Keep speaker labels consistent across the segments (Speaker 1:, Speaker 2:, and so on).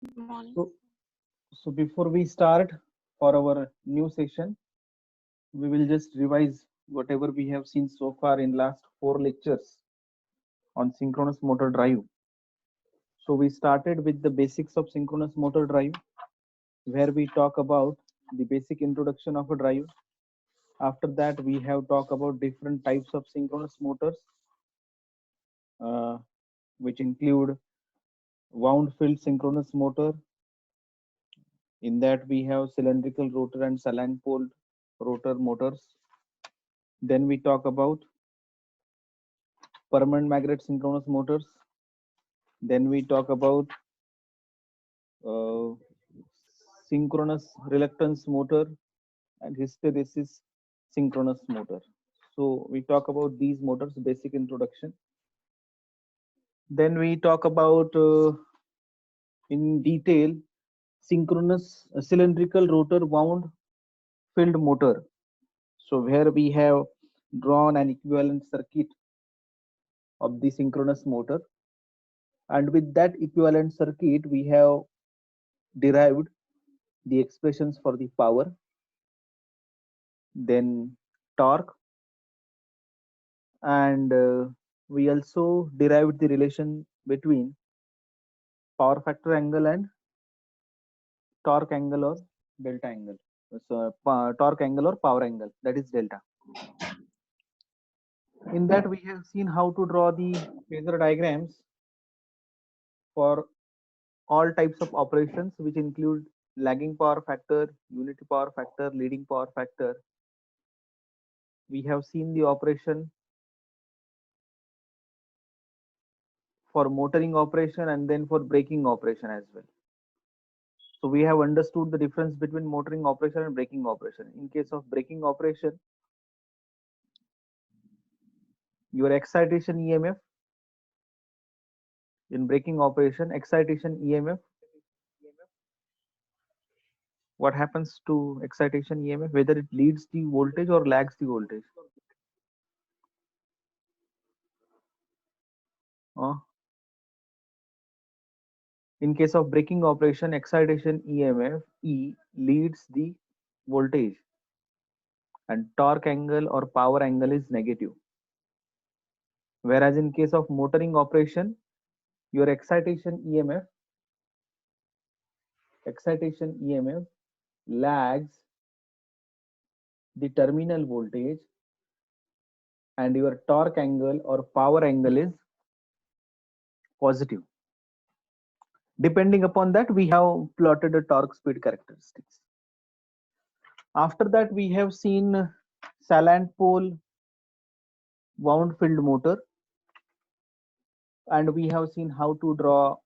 Speaker 1: Morning.
Speaker 2: So, so before we start for our new session, we will just revise whatever we have seen so far in last four lectures on synchronous motor drive. So we started with the basics of synchronous motor drive, where we talk about the basic introduction of a drive. After that, we have talked about different types of synchronous motors, uh, which include wound field synchronous motor. In that, we have cylindrical rotor and saline pole rotor motors. Then we talk about permanent magnet synchronous motors. Then we talk about uh, synchronous reluctance motor and hysteresis synchronous motor. So we talk about these motors, basic introduction. Then we talk about in detail synchronous cylindrical rotor wound field motor. So where we have drawn an equivalent circuit of the synchronous motor, and with that equivalent circuit we have derived the expressions for the power, then torque, and we also derived the relation between power factor angle and torque angle or delta angle. So torque angle or power angle, that is delta. In that we have seen how to draw the phasor diagrams for all types of operations, which include lagging power factor, unity power factor, leading power factor. We have seen the operation for motoring operation and then for braking operation as well. So we have understood the difference between motoring operation and braking operation. In case of braking operation, your excitation EMF, in braking operation, excitation EMF, what happens to excitation EMF, whether it leads the voltage or lags the voltage. Uh, in case of braking operation, excitation EMF E leads the voltage and torque angle or power angle is negative. Whereas in case of motoring operation, your excitation EMF lags the terminal voltage, and your torque angle or power angle is positive. Depending upon that, we have plotted a torque speed characteristics. After that, we have seen salant pole wound field motor, and we have seen how to draw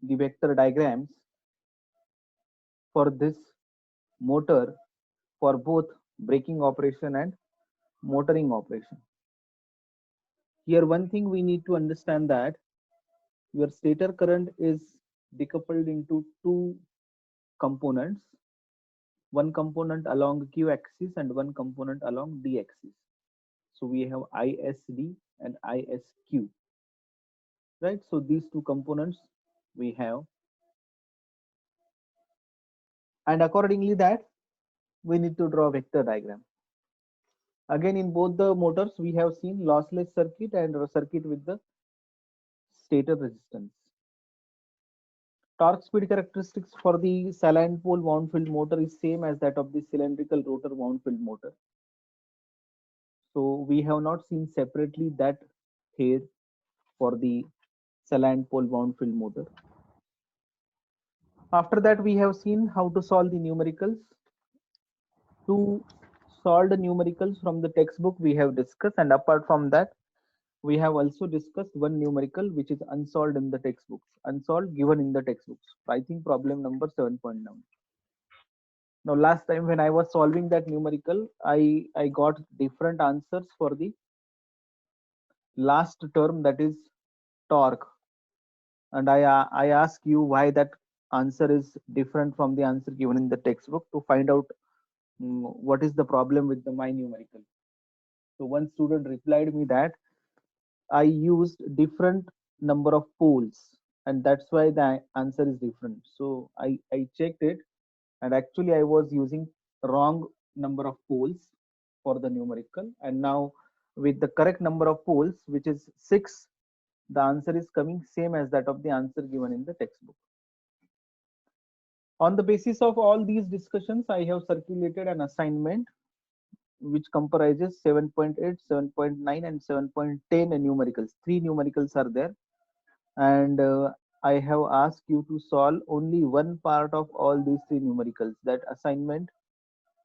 Speaker 2: the vector diagrams for this motor for both braking operation and motoring operation. Here, one thing we need to understand that your stator current is decoupled into two components, one component along q axis and one component along d axis. So we have ISD and ISQ, right? So these two components we have, and accordingly that we need to draw a vector diagram. Again, in both the motors we have seen lossless circuit and a circuit with the stator resistance. Torque speed characteristics for the saline pole wound field motor is same as that of the cylindrical rotor wound field motor. So we have not seen separately that here for the saline pole wound field motor. After that, we have seen how to solve the numericals. To solve the numericals from the textbook we have discussed, and apart from that, we have also discussed one numerical which is unsolved in the textbooks, unsolved given in the textbooks. I think problem number 7.9. Now, last time when I was solving that numerical, I got different answers for the last term, that is torque, and I ask you why that answer is different from the answer given in the textbook to find out what is the problem with the my numerical. So one student replied me that I used different number of poles and that's why the answer is different. So I checked it, and actually I was using wrong number of poles for the numerical, and now with the correct number of poles, which is 6, the answer is coming same as that of the answer given in the textbook. On the basis of all these discussions, I have circulated an assignment which comprises 7.8, 7.9, and 7.10 numericals. Three numericals are there, and I have asked you to solve only one part of all these three numericals. That assignment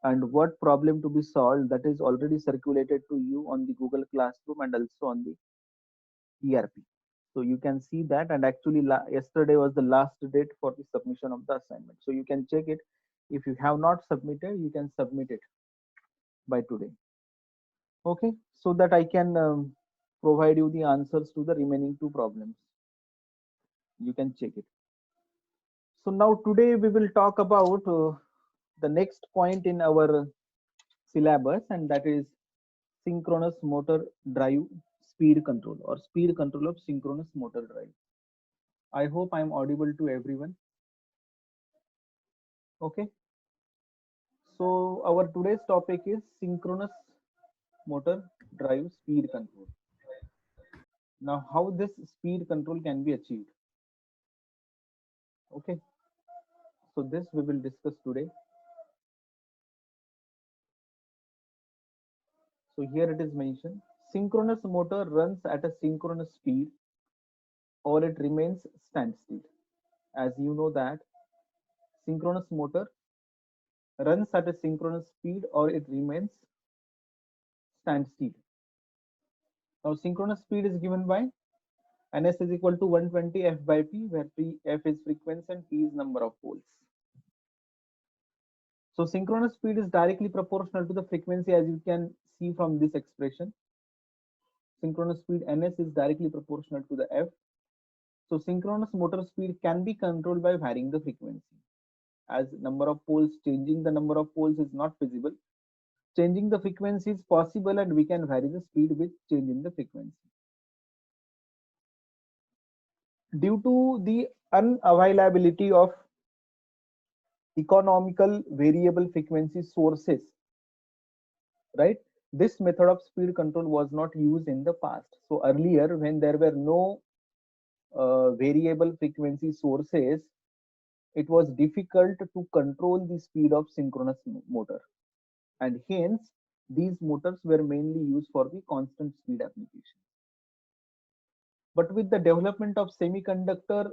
Speaker 2: and what problem to be solved, that is already circulated to you on the Google Classroom and also on the ERP. So you can see that, and actually yesterday was the last date for the submission of the assignment. So you can check it. If you have not submitted, you can submit it by today. Okay, so that I can provide you the answers to the remaining two problems. You can check it. So now today we will talk about the next point in our syllabus, and that is synchronous motor drive speed control, or speed control of synchronous motor drive. I hope I am audible to everyone. Okay. So our today's topic is synchronous motor drive speed control. Now, how this speed control can be achieved? Okay. So this we will discuss today. So here it is mentioned: synchronous motor runs at a synchronous speed or it remains standstill. As you know that synchronous motor runs at a synchronous speed or it remains standstill. Now synchronous speed is given by Ns is equal to 120 F by P, where F is frequency and P is number of poles. So synchronous speed is directly proportional to the frequency, as you can see from this expression. Synchronous speed Ns is directly proportional to the F. So synchronous motor speed can be controlled by varying the frequency. As number of poles, changing the number of poles is not feasible. Changing the frequency is possible, and we can vary the speed with change in the frequency. Due to the unavailability of economical variable frequency sources, right, this method of speed control was not used in the past. So earlier, when there were no variable frequency sources, it was difficult to control the speed of synchronous motor, and hence these motors were mainly used for the constant speed application. But with the development of semiconductor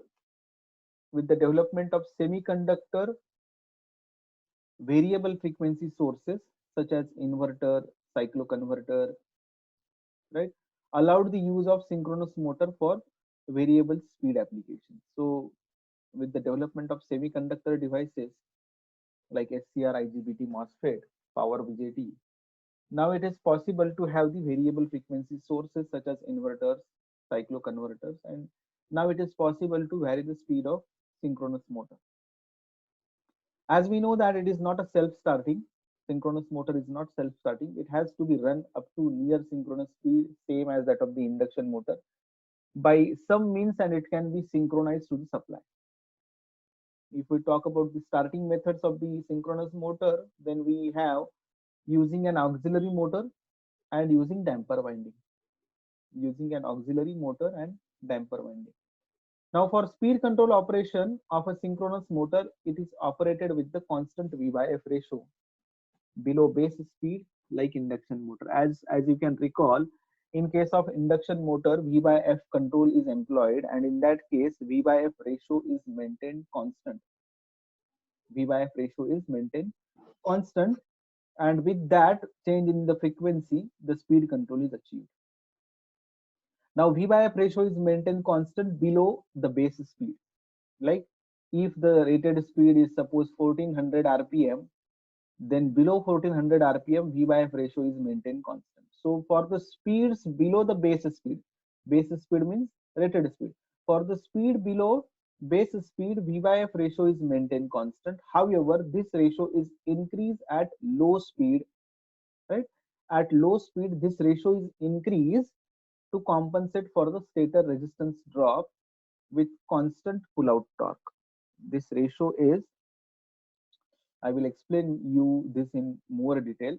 Speaker 2: variable frequency sources such as inverter, cycloconverter, right, allowed the use of synchronous motor for variable speed application. So with the development of semiconductor devices like SCR, IGBT, MOSFET, power BJT, now it is possible to have the variable frequency sources such as inverters, cycloconverters, and now it is possible to vary the speed of synchronous motor. As we know that it is not a self-starting, synchronous motor is not self-starting. It has to be run up to near synchronous speed, same as that of the induction motor, by some means, and it can be synchronized to the supply. If we talk about the starting methods of the synchronous motor, then we have using an auxiliary motor and using damper winding. Using an auxiliary motor and damper winding. Now for speed control operation of a synchronous motor, it is operated with the constant V by F ratio below base speed like induction motor. As you can recall, in case of induction motor, V by F control is employed, and in that case, V by F ratio is maintained constant. V by F ratio is maintained constant, and with that change in the frequency, the speed control is achieved. Now V by F ratio is maintained constant below the base speed. Like if the rated speed is suppose 1400 rpm, then below 1400 rpm V by F ratio is maintained constant. So for the speeds below the base speed means rated speed. For the speed below base speed, V by F ratio is maintained constant. However, this ratio is increased at low speed, right? At low speed, this ratio is increased to compensate for the stator resistance drop with constant pull out torque. This ratio is, I will explain you this in more detail.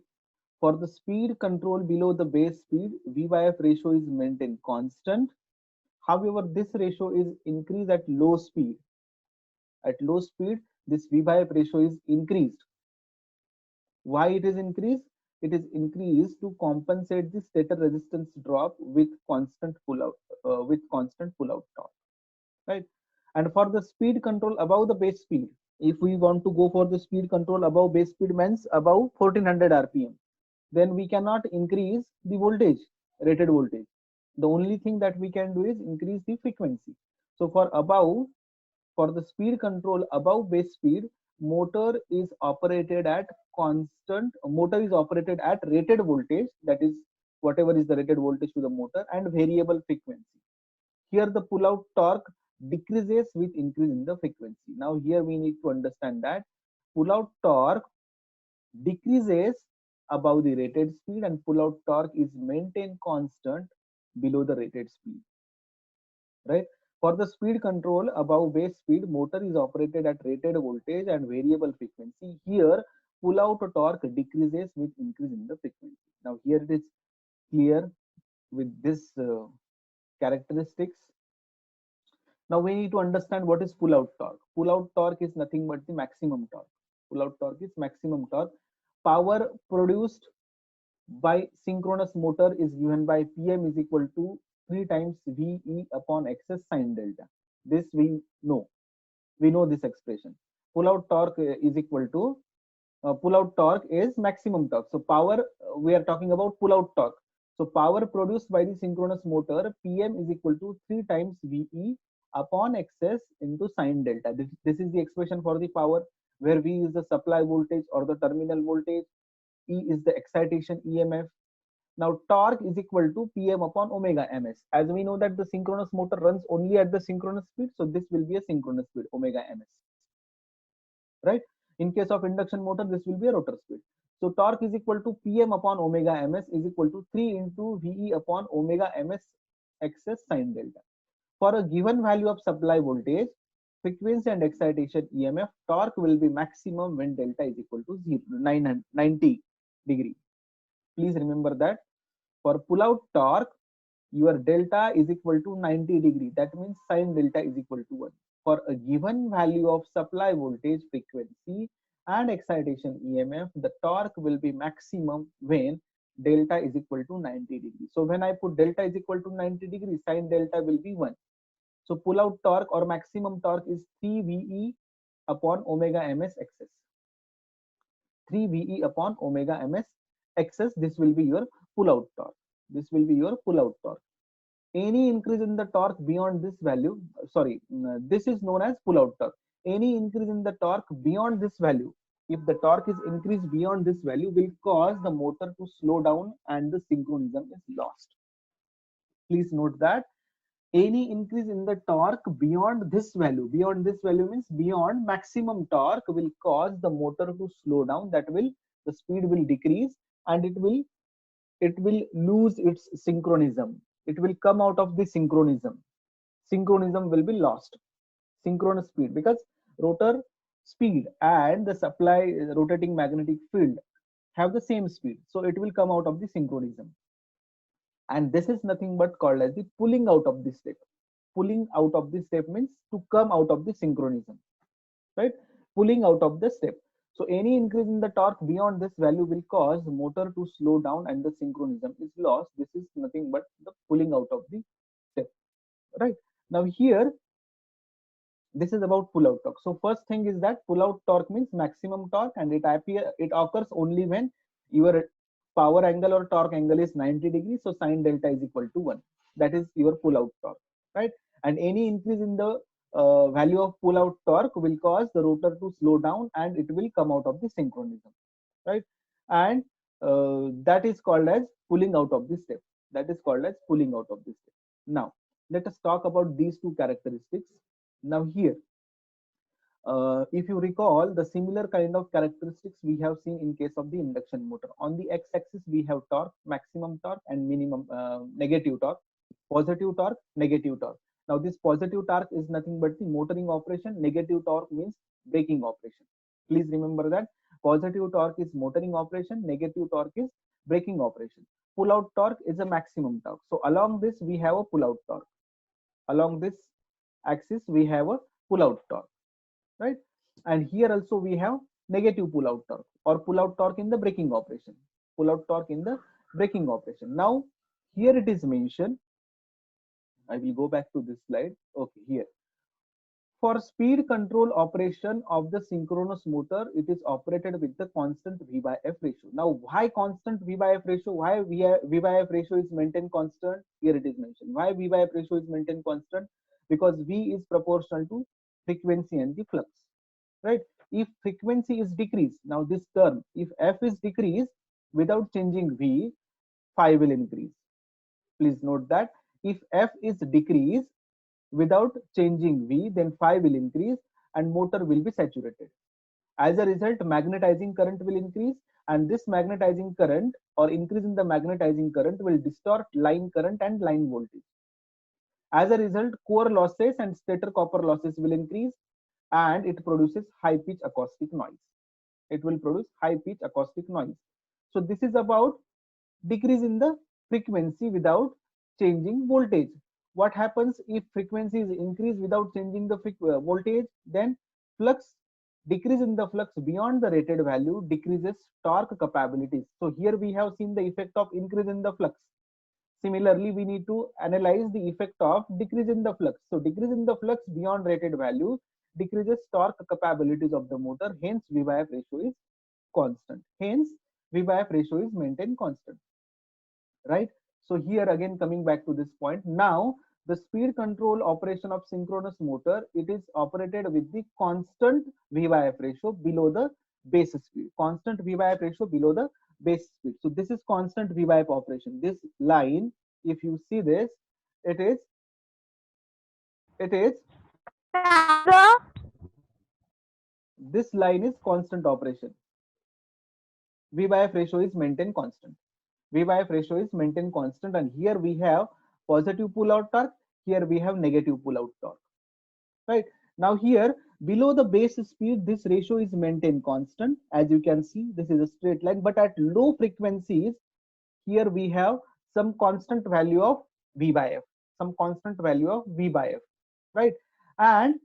Speaker 2: For the speed control below the base speed, V by F ratio is maintained constant. However, this ratio is increased at low speed. At low speed, this V by F ratio is increased. Why it is increased? It is increased to compensate the stator resistance drop with constant pull out torque, right? And for the speed control above the base speed, if we want to go for the speed control above base speed means above 1400 rpm, then we cannot increase the voltage, rated voltage. The only thing that we can do is increase the frequency. So for the speed control above base speed, motor is operated at rated voltage, that is whatever is the rated voltage to the motor, and variable frequency. Here the pull out torque decreases with increase in the frequency. Now here we need to understand that pull out torque decreases above the rated speed and pull out torque is maintained constant below the rated speed, right? For the speed control above base speed, motor is operated at rated voltage and variable frequency. Here pull out torque decreases with increase in the frequency. Now here it is clear with this characteristics. Now we need to understand what is pull out torque. Pull out torque is nothing but the maximum torque. Pull out torque is maximum torque. Power produced by synchronous motor is given by Pm is equal to 3 times VE upon XS sine delta. This we know. We know this expression. Pull out torque is equal to pull out torque is maximum torque. So power, we are talking about pull out torque. So power produced by the synchronous motor Pm is equal to 3 times VE upon XS into sine delta. This is the expression for the power, where V is the supply voltage or the terminal voltage, E is the excitation EMF. Now torque is equal to Pm upon omega ms. As we know that the synchronous motor runs only at the synchronous speed, so this will be a synchronous speed omega ms, right? In case of induction motor, this will be a rotor speed. So torque is equal to Pm upon omega ms is equal to 3 into Ve upon omega ms XS sine delta. For a given value of supply voltage, frequency and excitation EMF, torque will be maximum when delta is equal to 90 degree. Please remember that for pull out torque, your delta is equal to 90 degree. That means sine delta is equal to 1. For a given value of supply voltage, frequency and excitation EMF, the torque will be maximum when delta is equal to 90 degree. So when I put delta is equal to 90 degree, sine delta will be 1. So pull out torque or maximum torque is 3 VE upon omega ms XS. 3 VE upon omega ms XS. This will be your pull out torque. This will be your pull out torque. Any increase in the torque beyond this value, this is known as pull out torque. Any increase in the torque beyond this value, if the torque is increased beyond this value, will cause the motor to slow down and the synchronism is lost. Please note that any increase in the torque beyond this value means beyond maximum torque, will cause the motor to slow down. That will, the speed will decrease and it will lose its synchronism. It will come out of the synchronism. Synchronism will be lost. Synchronous speed, because rotor speed and the supply rotating magnetic field have the same speed, so it will come out of the synchronism. And this is nothing but called as the pulling out of the step. Pulling out of the step means to come out of the synchronism, right? Pulling out of the step. So any increase in the torque beyond this value will cause the motor to slow down and the synchronism is lost. This is nothing but the pulling out of the step, right? Now here, this is about pull out torque. So first thing is that pull out torque means maximum torque, and it occurs only when your power angle or torque angle is 90 degrees. So sine delta is equal to 1. That is your pull out torque, right? And any increase in the value of pull out torque will cause the rotor to slow down and it will come out of the synchronism, right? And that is called as pulling out of the step. That is called as pulling out of the step. Now let us talk about these two characteristics. Now here, if you recall, the similar kind of characteristics we have seen in case of the induction motor. On the x-axis we have torque, maximum torque, and minimum negative torque, positive torque, negative torque. Now this positive torque is nothing but the motoring operation, negative torque means braking operation. Please remember that positive torque is motoring operation, negative torque is braking operation. Pull out torque is a maximum torque. So along this we have a pull out torque. Along this axis we have a pull out torque, right? And here also we have negative pull out torque or pull out torque in the braking operation. Pull out torque in the braking operation. Now here it is mentioned, I will go back to this slide. Okay, here. For speed control operation of the synchronous motor, it is operated with the constant V by F ratio. Now, why constant V by F ratio? Why V by F ratio is maintained constant? Here it is mentioned. Why V by F ratio is maintained constant? Because V is proportional to frequency and the flux, right? If frequency is decreased, now this term, if F is decreased without changing V, phi will increase. Please note that if F is decreased without changing V, then phi will increase and motor will be saturated. As a result, magnetizing current will increase, and this magnetizing current or increase in the magnetizing current will distort line current and line voltage. As a result, core losses and stator copper losses will increase, and it produces high pitch acoustic noise. It will produce high pitch acoustic noise. So this is about decrease in the frequency without changing voltage. What happens if frequency is increased without changing the voltage? Then flux, decrease in the flux beyond the rated value decreases torque capabilities. So here we have seen the effect of increase in the flux. Similarly, we need to analyze the effect of decrease in the flux. So decrease in the flux beyond rated value decreases torque capabilities of the motor. Hence, V by F ratio is constant. Hence, V by F ratio is maintained constant, right? So here again coming back to this point, now the speed control operation of synchronous motor, it is operated with the constant V by F ratio below the base speed. Constant V by F ratio below the base speed. So this is constant V by F operation. This line, if you see this, it is this line is constant operation. V by F ratio is maintained constant. V by F ratio is maintained constant, and here we have positive pull out torque, here we have negative pull out torque, right? Now here below the base speed, this ratio is maintained constant. As you can see, this is a straight line, but at low frequencies, here we have some constant value of V by F, some constant value of V by F, right? And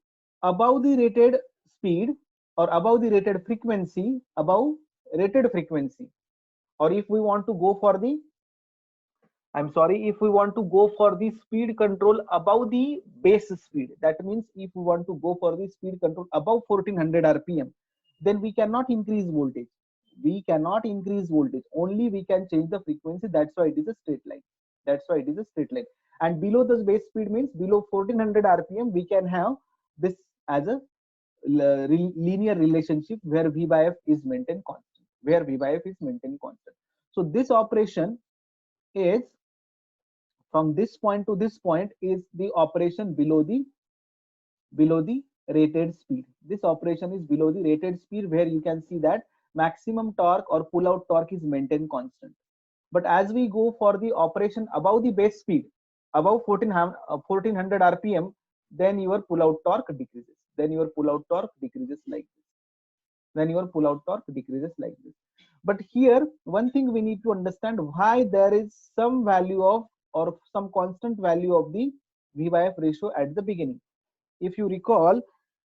Speaker 2: above the rated speed or above the rated frequency, above rated frequency, or if we want to go for the, I'm sorry, if we want to go for the speed control above the base speed, that means if we want to go for the speed control above 1400 rpm, then we cannot increase voltage. We cannot increase voltage, only we can change the frequency. That's why it is a straight line. That's why it is a straight line. And below the base speed means below 1400 rpm, we can have this as a linear relationship where V by F is maintained constant, where V by F is maintained constant. So this operation is from this point to this point is the operation below the rated speed. This operation is below the rated speed, where you can see that maximum torque or pull out torque is maintained constant. But as we go for the operation above the base speed, above 1400 rpm, then your pull out torque decreases. Then your pull out torque decreases like this. Then your pull out torque decreases like this. But here one thing we need to understand, why there is some value of or some constant value of the V by F ratio at the beginning. If you recall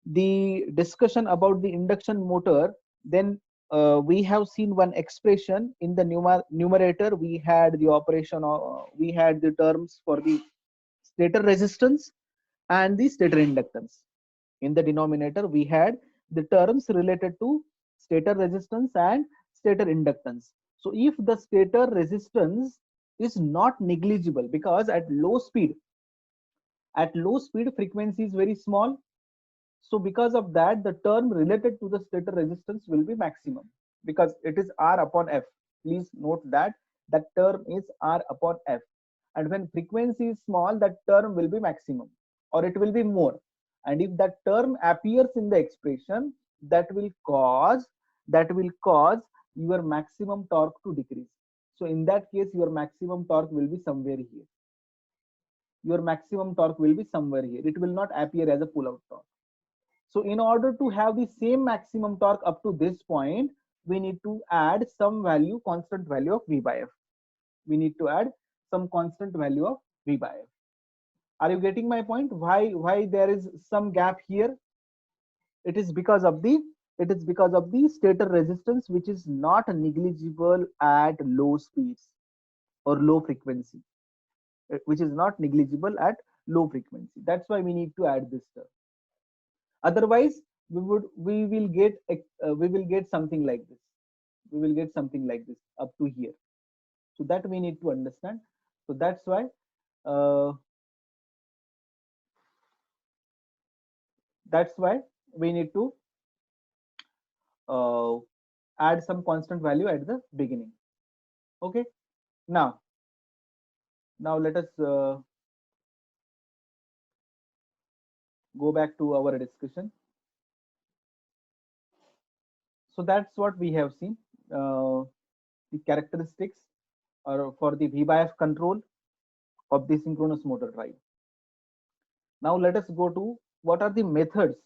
Speaker 2: the discussion about the induction motor, then we have seen one expression in the numerator. We had the operation of, we had the terms for the stator resistance and the stator inductance. In the denominator, we had the terms related to stator resistance and stator inductance. So if the stator resistance is not negligible, because at low speed frequency is very small, so because of that, the term related to the stator resistance will be maximum, because it is R upon F. Please note that that term is R upon F, and when frequency is small, that term will be maximum or it will be more. And if that term appears in the expression, that will cause your maximum torque to decrease. So in that case, your maximum torque will be somewhere here. your maximum torque will be somewhere here. It will not appear as a pull-out torque. So in order to have the same maximum torque up to this point, we need to add some value, constant value of V by F. We need to add some constant value of V by F. Are you getting my point? Why there is some gap here? It is because of the stator resistance, which is not negligible at low speeds or low frequency, which is not negligible at low frequency. That's why we need to add this term. Otherwise, we will get something like this. We will get something like this up to here. So that we need to understand. So that's why uh, we need to uh, add some constant value at the beginning. Okay. Now let us go back to our discussion. So that's what we have seen, the characteristics or for the V by F control of the synchronous motor drive. Now let us go to what are the methods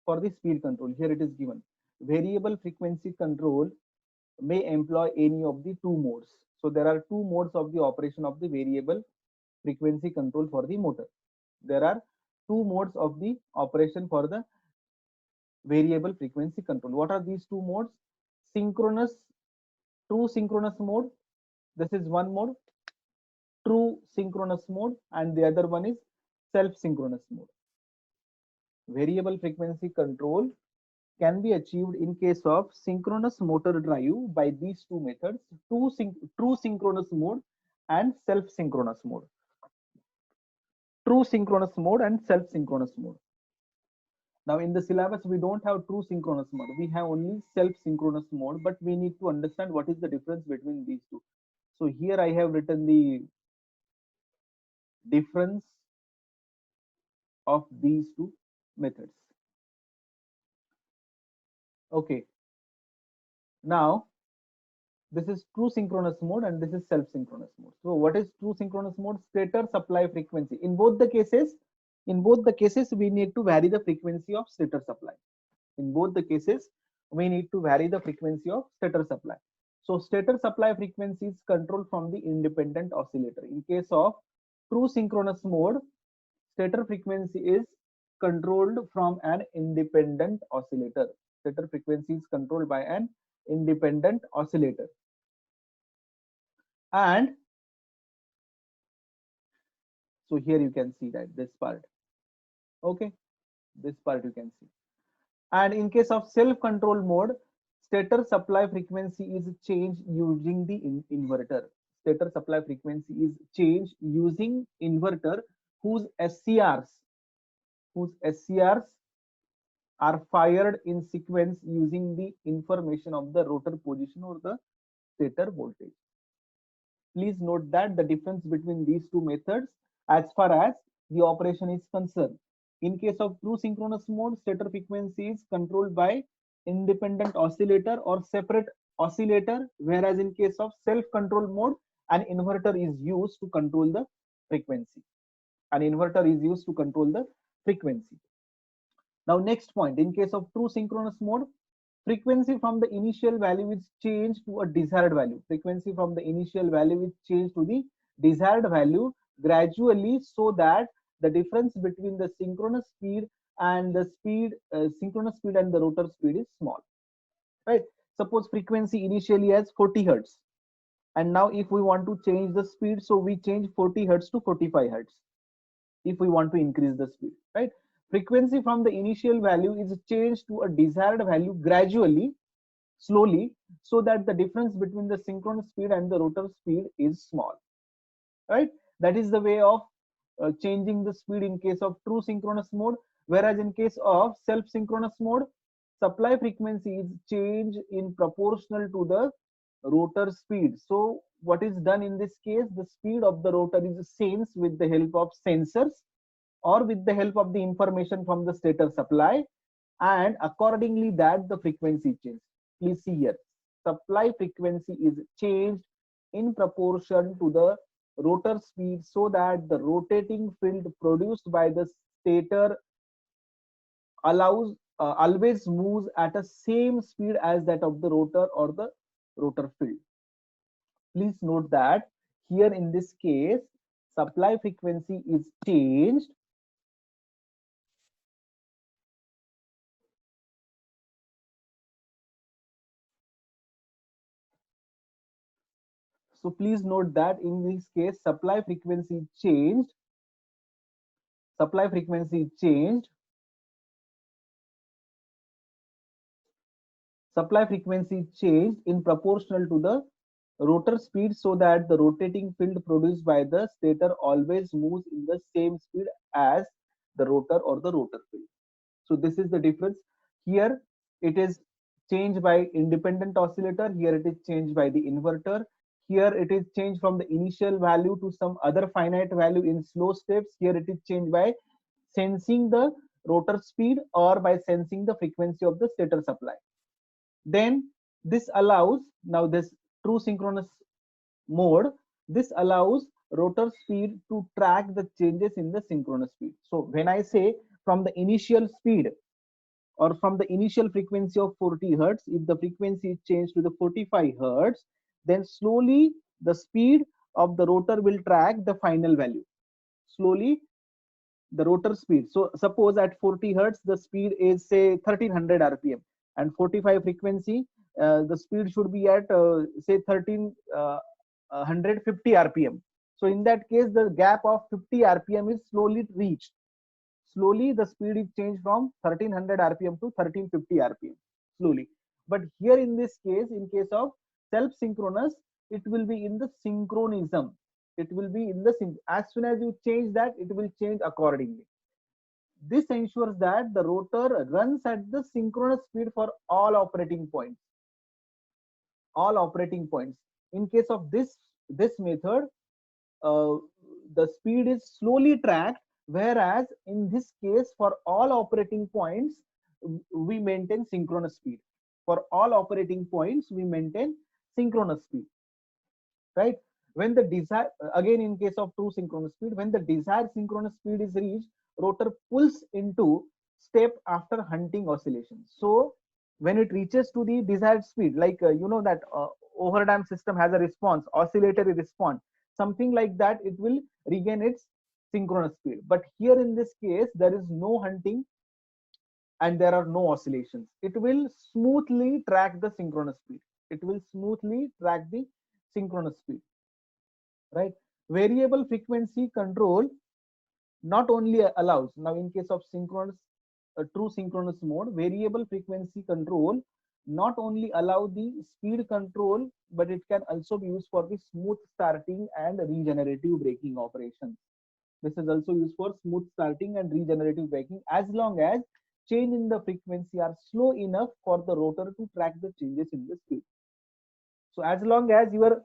Speaker 2: for the speed control. Here it is given. Variable frequency control may employ any of the two modes. So there are two modes of the operation of the variable frequency control for the motor. There are two modes of the operation for the variable frequency control. What are these two modes? True synchronous mode. This is one mode. True synchronous mode, and the other one is self synchronous mode. Variable frequency control can be achieved in case of synchronous motor drive by these two methods: true synchronous mode and self synchronous mode. True synchronous mode and self synchronous mode. Now in the syllabus, we don't have true synchronous mode. We have only self-synchronous mode, but we need to understand what is the difference between these two. So here I have written the difference of these two methods. Okay. Now this is true synchronous mode and this is self-synchronous mode. So what is true synchronous mode? Stator supply frequency. In both the cases, we need to vary the frequency of stator supply. In both the cases, we need to vary the frequency of stator supply. So stator supply frequency is controlled from the independent oscillator. In case of true synchronous mode, stator frequency is controlled from an independent oscillator. Stator frequency is controlled by an independent oscillator. And so here you can see that this part. Okay, this part you can see. And in case of self-control mode, stator supply frequency is changed using the inverter. Stator supply frequency is changed using inverter whose SCRs are fired in sequence using the information of the rotor position or the stator voltage. Please note that the difference between these two methods as far as the operation is concerned. In case of true synchronous mode, stator frequency is controlled by independent oscillator or separate oscillator, whereas in case of self-control mode, an inverter is used to control the frequency. An inverter is used to control the frequency. Now next point, in case of true synchronous mode, frequency from the initial value is changed to a desired value. Frequency from the initial value is changed to the desired value gradually, so that the difference between the synchronous speed and the synchronous speed and the rotor speed is small. Right? Suppose frequency initially as 40 hertz, and now if we want to change the speed, so we change 40 hertz to 45 hertz. If we want to increase the speed, right? Frequency from the initial value is changed to a desired value gradually, slowly, so that the difference between the synchronous speed and the rotor speed is small, right? That is the way of changing the speed in case of true synchronous mode. Whereas in case of self synchronous mode, supply frequency is changed in proportional to the rotor speed. So what is done in this case? The speed of the rotor is sensed with the help of sensors or with the help of the information from the stator supply, and accordingly that the frequency changes. Please see here, supply frequency is changed in proportion to the rotor speed so that the rotating field produced by the stator always moves at a same speed as that of the rotor or the rotor field. Please note that here in this case, supply frequency is changed. So please note that in this case, supply frequency changed. Supply frequency changed. Supply frequency changed in proportional to the rotor speed so that the rotating field produced by the stator always moves in the same speed as the rotor or the rotor field. So this is the difference. Here it is changed by independent oscillator. Here it is changed by the inverter. Here it is changed from the initial value to some other finite value in slow steps. Here it is changed by sensing the rotor speed or by sensing the frequency of the stator supply. Then this allows, now this true synchronous mode, this allows rotor speed to track the changes in the synchronous speed. So when I say from the initial speed or from the initial frequency of 40 hertz, if the frequency is changed to the 45 hertz, then slowly the speed of the rotor will track the final value. Slowly the rotor speed. So suppose at 40 hertz, the speed is say 1300 RPM, and 45 frequency, the speed should be at say 1350 RPM. So in that case, the gap of 50 RPM is slowly reached. Slowly the speed is changed from 1300 RPM to 1350 RPM, slowly. But here in this case, in case of self-synchronous, it will be in the synchronism. It will be in the as soon as you change that, it will change accordingly. This ensures that the rotor runs at the synchronous speed for all operating points. All operating points. In case of this method, uh, the speed is slowly tracked, whereas in this case, for all operating points, we maintain synchronous speed. For all operating points, we maintain synchronous speed, right? When the desired, again in case of true synchronous speed, when the desired synchronous speed is reached, rotor pulls into step after hunting oscillation. So when it reaches to the desired speed, like you know that overdam system has a response, oscillatory response, something like that, it will regain its synchronous speed. But here in this case, there is no hunting and there are no oscillations. It will smoothly track the synchronous speed. It will smoothly track the synchronous speed, right? Variable frequency control not only allows, now in case of synchronous, true synchronous mode, variable frequency control not only allow the speed control, but it can also be used for the smooth starting and regenerative braking operations. This is also used for smooth starting and regenerative braking, as long as change in the frequency are slow enough for the rotor to track the changes in the speed. So as long as your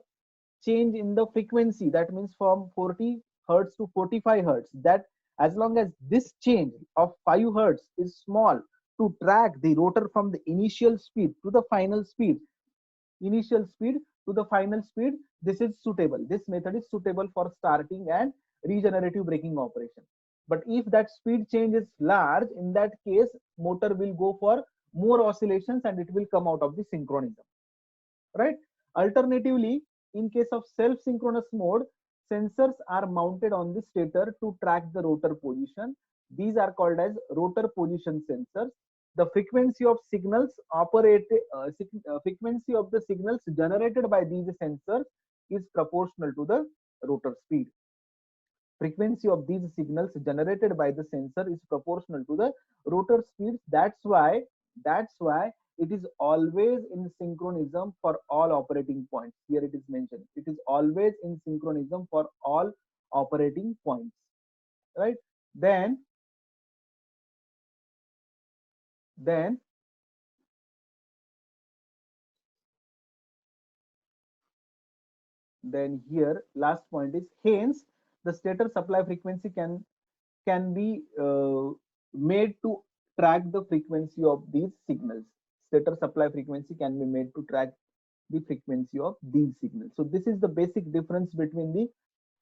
Speaker 2: change in the frequency, that means from 40 hertz to 45 hertz, that as long as this change of 5 hertz is small to track the rotor from the initial speed to the final speed, initial speed to the final speed, this is suitable. This method is suitable for starting and regenerative braking operation. But if that speed change is large, in that case, motor will go for more oscillations and it will come out of the synchronism, right? Alternatively, in case of self-synchronous mode, sensors are mounted on the stator to track the rotor position. These are called as rotor position sensors. The frequency of signals frequency of the signals generated by these sensors is proportional to the rotor speed. Frequency of these signals generated by the sensor is proportional to the rotor speed. That's why it is always in synchronism for all operating points. Here it is mentioned, it is always in synchronism for all operating points, right? Then then here last point is, hence the stator supply frequency can be made to track the frequency of these signals. Stator supply frequency can be made to track the frequency of these signals. So this is the basic difference between the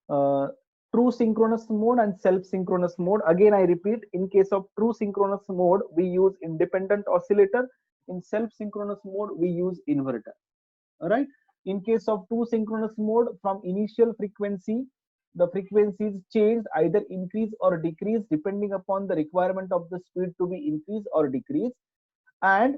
Speaker 2: true synchronous mode and self synchronous mode. Again I repeat, in case of true synchronous mode we use independent oscillator, in self synchronous mode we use inverter. All right, in case of true synchronous mode, from initial frequency the frequency is changed, either increase or decrease depending upon the requirement of the speed to be increased or decreased, and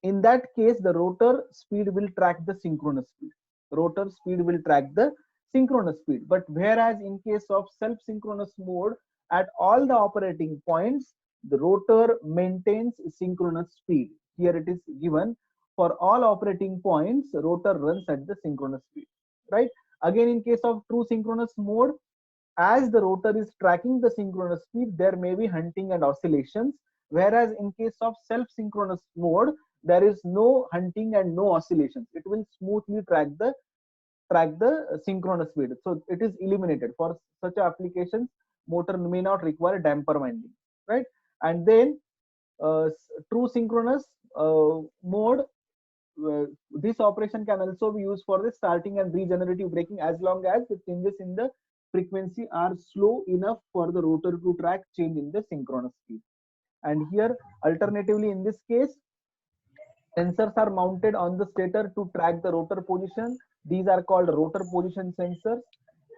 Speaker 2: in that case the rotor speed will track the synchronous speed, rotor speed will track the synchronous speed. But whereas in case of self synchronous mode, at all the operating points the rotor maintains synchronous speed. Here it is given, for all operating points rotor runs at the synchronous speed, right? Again, in case of true synchronous mode, as the rotor is tracking the synchronous speed, there may be hunting and oscillations, whereas in case of self synchronous mode there is no hunting and no oscillations, it will smoothly track the synchronous speed, so it is eliminated. For such applications motor may not require damper winding, right? And then true synchronous mode, this operation can also be used for the starting and regenerative braking, as long as the changes in the frequency are slow enough for the rotor to track change in the synchronous speed. And here alternatively, in this case, sensors are mounted on the stator to track the rotor position. These are called rotor position sensors.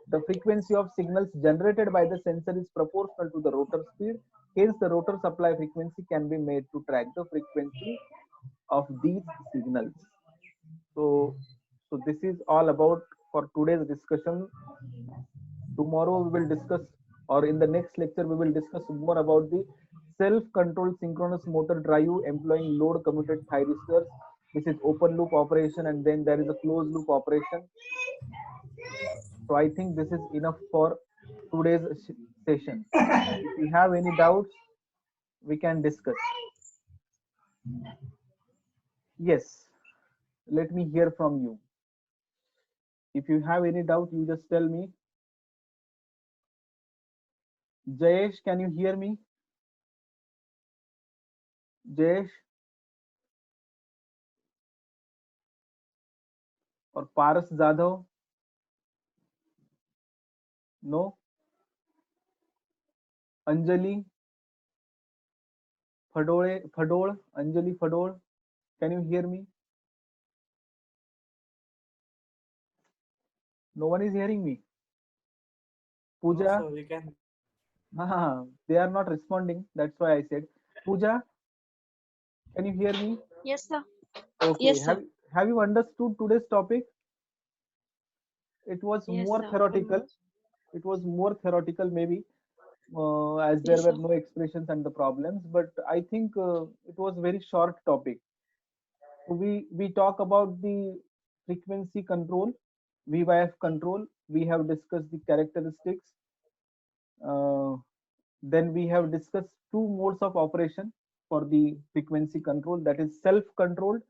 Speaker 2: The frequency of signals generated by the sensor is proportional to the rotor speed. Hence, the rotor supply frequency can be made to track the frequency of these signals. So this is all about for today's discussion. Tomorrow we will discuss, or in the next lecture we will discuss more about the self-controlled synchronous motor drive employing load commuted thyristors. This is open loop operation, and then there is a closed loop operation. So I think this is enough for today's session. If you have any doubts, we can discuss. Yes, let me hear from you. If you have any doubt, you just tell me. Jayesh, can you hear me? Jayesh or Paras Jadhav? No? Anjali Fadol, Anjali Fadol, can you hear me? No one is hearing me. Pooja?
Speaker 1: No, sir, we can.
Speaker 2: They are not responding. That's why I said. Pooja, can you hear me?
Speaker 3: Yes, sir.
Speaker 2: Okay.
Speaker 3: Yes, sir.
Speaker 2: Have you understood today's topic? It was
Speaker 3: Yes,
Speaker 2: more
Speaker 3: sir.
Speaker 2: theoretical. It was more theoretical, maybe, as there
Speaker 3: Yes,
Speaker 2: were
Speaker 3: sir.
Speaker 2: no expressions and the problems. But I think it was very short topic. So we talk about the frequency control, VYF control. We have discussed the characteristics. Uh, then we have discussed two modes of operation for the frequency control, that is self-controlled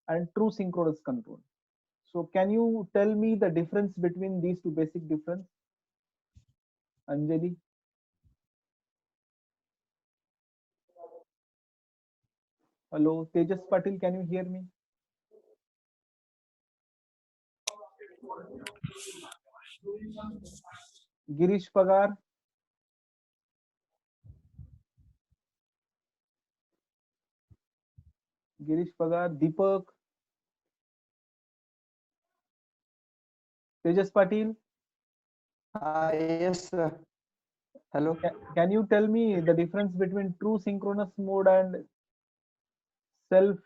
Speaker 2: and true synchronous control. So can you tell me the difference between these two, basic difference, Anjali? Hello, Tejas Patil, can you hear me? Girish Pagar, Deepak, Tejas Patil,
Speaker 1: Yes, sir. Hello.
Speaker 2: can you tell me the difference between true synchronous mode and self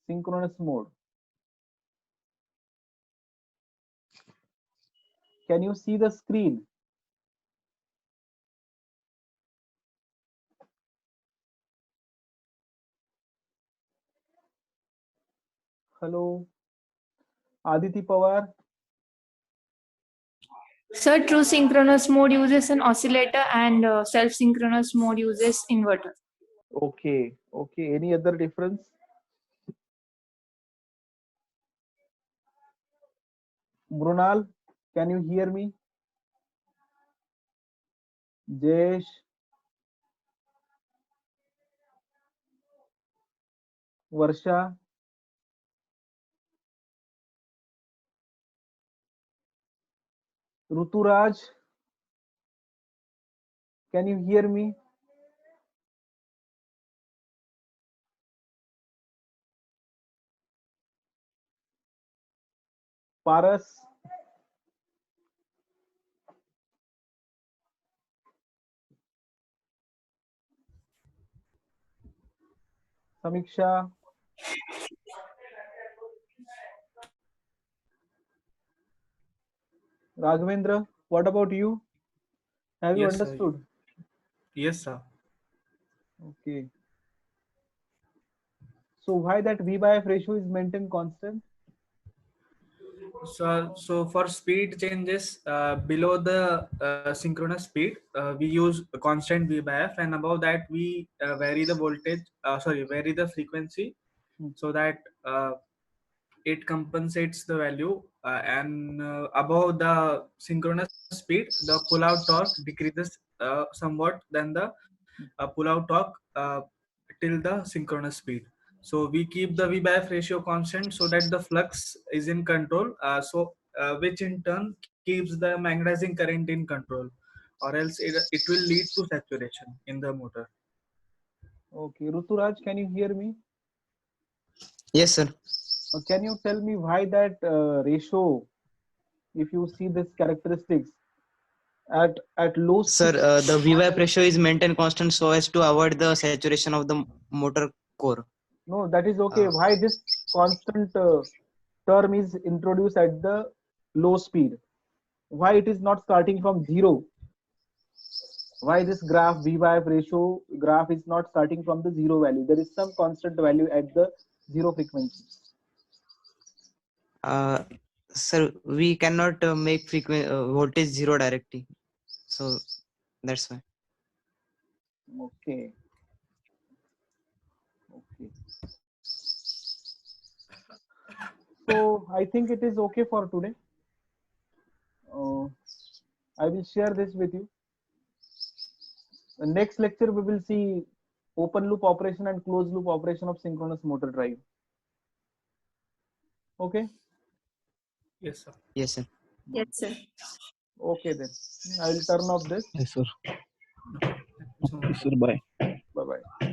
Speaker 2: synchronous mode? Can you see the screen? Hello, Aditi Pawar.
Speaker 4: So true synchronous mode uses an oscillator and self-synchronous mode uses inverter.
Speaker 2: Okay, okay. Any other difference? Brunal, can you hear me? Jesh, Varsha, Ruturaj, Can you hear me? Paras, Samiksha, Raghavendra, what about you? Have you
Speaker 3: Yes, sir.
Speaker 2: understood?
Speaker 3: Yes, sir.
Speaker 2: Okay. So why that V by F ratio is maintained constant?
Speaker 3: So for speed changes below the synchronous speed, we use a constant V by F, and above that we vary the voltage. Vary the frequency,
Speaker 2: Hmm.
Speaker 3: so that it compensates the value. And above the synchronous speed, the pull-out torque decreases somewhat than the pull-out torque till the synchronous speed. So we keep the V by F ratio constant so that the flux is in control. Which in turn keeps the magnetizing current in control, or else it will lead to saturation in the motor.
Speaker 2: Okay. Ruturaj, can you hear me?
Speaker 1: Yes, sir.
Speaker 2: Can you tell me why that ratio, if you see this characteristics at low
Speaker 1: Sir,
Speaker 2: speed?
Speaker 1: the VY pressure is maintained constant so as to avoid the saturation of the motor core.
Speaker 2: No, that is okay.
Speaker 1: Uh,
Speaker 2: Why this constant term is introduced at the low speed? Why it is not starting from zero? Why this graph V by F ratio graph is not starting from the zero value? There is some constant value at the zero frequency.
Speaker 1: uh, Sir, we cannot make voltage zero directly. So that's why.
Speaker 2: Okay. Okay. So I think it is okay for today. I will share this with you. The next lecture we will see open loop operation and closed loop operation of synchronous motor drive. Okay.
Speaker 3: Yes, sir.
Speaker 1: Yes, sir.
Speaker 4: Yes, sir.
Speaker 2: Okay then. I will turn off this.
Speaker 5: Yes, sir.
Speaker 3: Thank you so much.
Speaker 5: Yes, sir. Bye.
Speaker 2: Bye bye.